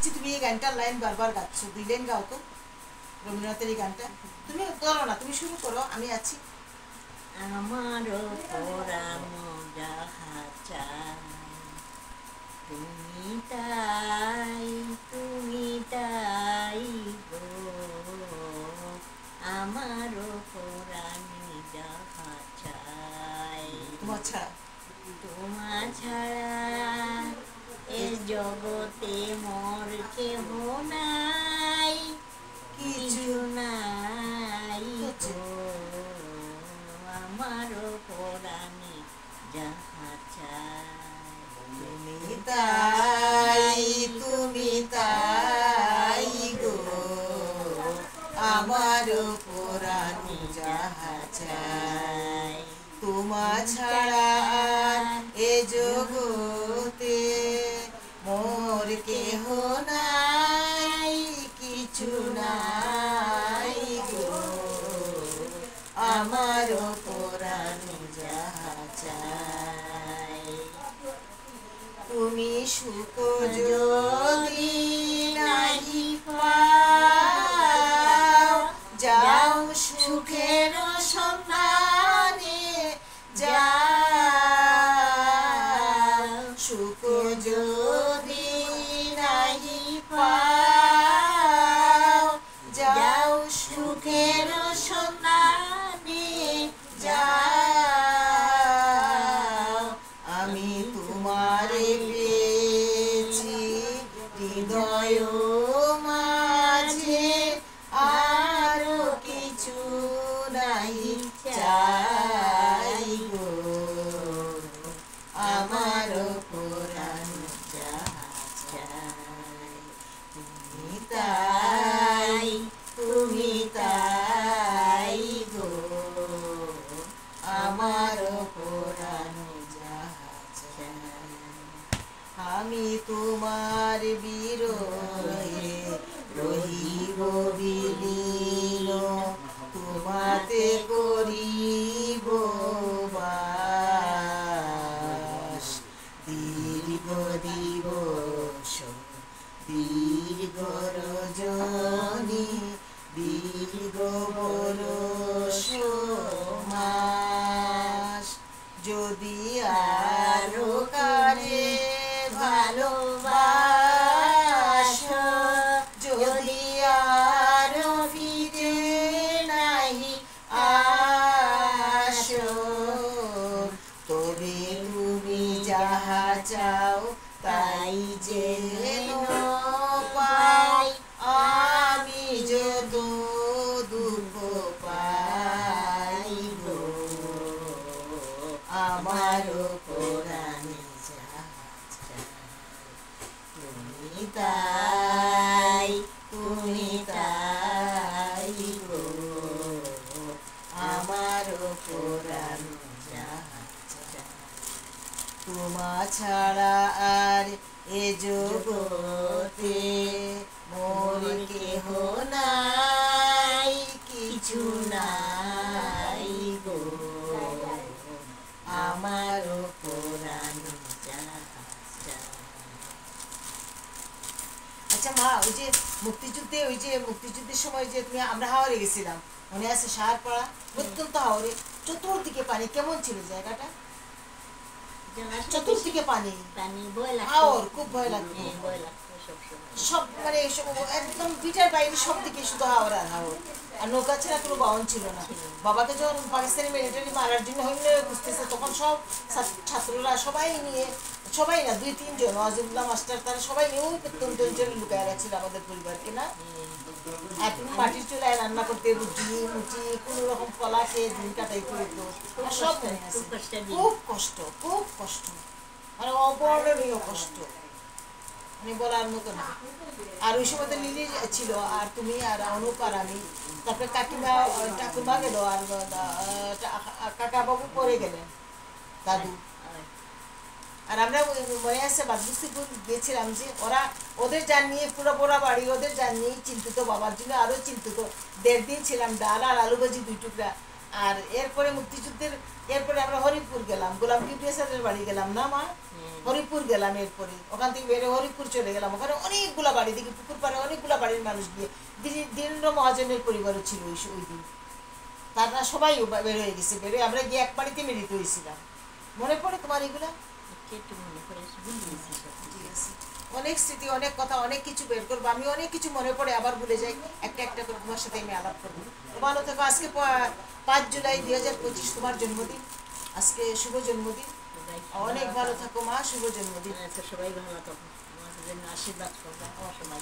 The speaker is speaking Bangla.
দেখছি তুমি এই গানটার লাইন বারবার গাচ্ছ, 2 লাইন গাও তো রবীন্দ্রনাথের এই গানটা। তুমি করো না, তুমি শুরু করো, আমি আছি। আমারও পোড়ানো যাহা চাই তুমি তাই গো, আমারও পোড়ানো যাহা চাই তোমার ছাড়া তোমার ছাড়া এ জগতে মোর কেহ নাই, কিছু নাই গো, আমারও পোড়ানো যাহা চাই তুমি তাই গো, আমার পুরানি যাহা চাই। তোমার ছাড়া আর এ জগতে মোর কেহ নাই, কিছু নাই গো, আমার পুরানি যাহা চাই। তুমি সুখ যদি নাহি পাও, যাও সুখের সন্ধানে যাও, সুখ যদি নাহি পাও, যাও সুখের সন্ধানে যাও। আমি তোমারে পেয়েছি হৃদয় মাঝে, আরো কিছু নাহি চাই গো, আমার পুরাণ যাহা চাই। তুমি তাই গো, আমার পুরাণ যাহা চাই। আমি তোমার বিরহে রহিব বিলীন, তোমাতে করিব বাস। দীর্ঘ দিবস দীর্ঘ রজনী, দীর্ঘ বরষ মাস, যদি আরো কারে ভালোবাসো, যদি আরো ফিরে নাহি আসো, তবে তুমি যাহা চাও তাই যেন পাই, আমি যত দুঃখ পাই গো, আমার পুরাণে যাহা চাই। তুমি তাই গো, আমার পুরাণ যাহা চাই। তোমা ছাড়া আর এ জগতে মোর কেহ নাই, কিছু নাই গো, আমার পুরাণ যাহা চাই। আচ্ছা মা, ওই যে মুক্তিযুদ্ধের সময় যে তুমি আমরা হাওড়ে গেছিলাম, মনে আছে? সাহারপাড়া অত্যন্ত হাওড়ে, চতুর্দিকে পানি, কেমন ছিল জায়গাটা? চতুর্দিকে পানি, হাওর, খুব ভয় লাগতো। সব মানে একদম পিঠার বাইরে সব দিকে শুধু হাওর আর হাওর, আর নৌকা ছাড়া কোনো বাহন ছিল না। বাবাকে যখন পাকিস্তানি মিলিটারি মারার জন্য হইলে বুঝতেছে, তখন সব ছাত্ররা সবাই না 2-3 জন, ওয়াজিবুল্লাহ মাস্টার, তারা সবাই নিয়ে ওই প্রত্যন্ত অঞ্চলে লুকায় রাখছিল আমাদের পরিবারকে না। এখন মাটির চুলায় রান্না করতে, রুটি মুটি কোনো রকম কলা খেয়ে দিন কাটাইতে হইতো। সব খুব কষ্ট, মানে অবর্ণনীয় কষ্ট, মানে বলার মতো না। আর ওই সময় তো লিলি ছিল, আর তুমি আর অনুপ আর আমি, তারপরে ঠাকুমা গেল, আর কাকা বাবু পরে গেলেন, দাদু। আর আমরা মনে আছে বাদবস্তিপুর গিয়েছিলাম, যে ওদের যান নিয়ে পুরো পোড়া বাড়ি, ওদের যান নিয়েই চিন্তিত, বাবার জন্য আরও চিন্তিত। 1.5 দিন ছিলাম, ডাল আর আলু ভাজি 2 টুকরা, আর এরপরে মুক্তিযুদ্ধের এরপরে আমরা হরিপুর গেলাম, গোলাম কিবরিয়া স্যারের বাড়ি গেলাম না মা, হরিপুর গেলাম, এরপরে ওখান থেকে বেরো হরিপুর চলে গেলাম, ওখানে অনেকগুলা বাড়ি থেকে পুকুর পাড়ে অনেকগুলা বাড়ির মানুষ গিয়ে দীনেন্দ্র মহাজনের পরিবারও ছিল ওই দিন, তারা সবাই বের হয়ে গেছে, বেরোয় আমরা গিয়ে এক বাড়িতে মিলিত হয়েছিলাম। মনে পড়ে তোমার এগুলা? ঠিক আছে, অনেক স্মৃতি, অনেক কথা, অনেক কিছু বের করবো, আমি অনেক কিছু মনে পড়ে আবার ভুলে যাই, একটা একটা করে তোমার সাথে আমি আলাপ করবো। ভালো থেকো। আজকে 5 জুলাই 2025 তোমার জন্মদিন, আজকে শুভ জন্মদিন, অনেক ভালো থাকো মা, শুভ জন্মদিন। সবাই ভালো থাকো, আমাদের জন্য আশীর্বাদ করবে সবাই।